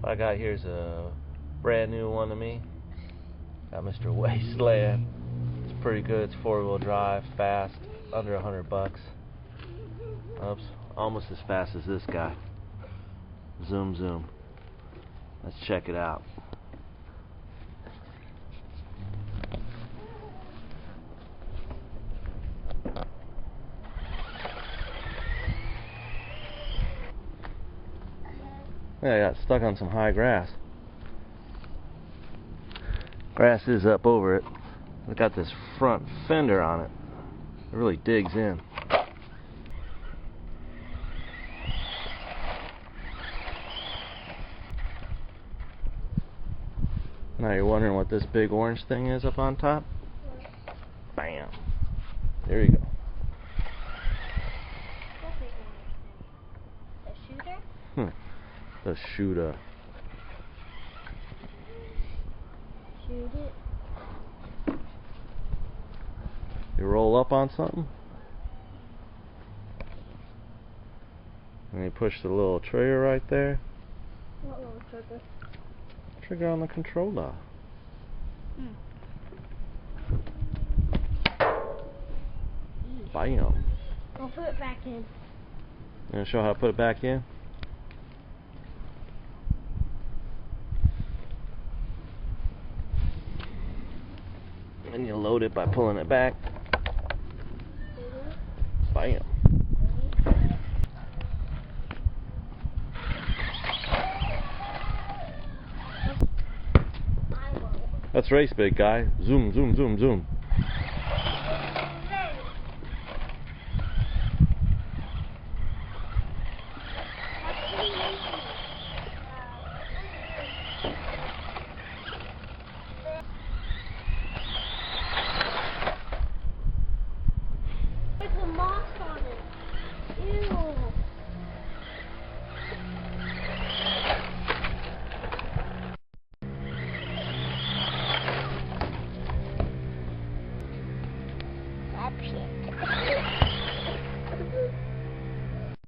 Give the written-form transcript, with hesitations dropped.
What I got here is a brand new one to me. Got Mr. Wasteland. It's pretty good. It's 4-wheel drive, fast, under $100. Oops, almost as fast as this guy. Zoom, zoom. Let's check it out. Yeah, I got stuck on some high grass. Grass is up over it. It's got this front fender on it. It really digs in. Now you're wondering what this big orange thing is up on top? Bam! There you go. The shooter? The shooter. Shoot it. You roll up on something, and you push the little trigger right there. What little trigger? Trigger on the controller. Bam. I'll put it back in. You gonna show how to put it back in? And you load it by pulling it back. Bam. Let's race, big guy. Zoom, zoom, zoom, zoom.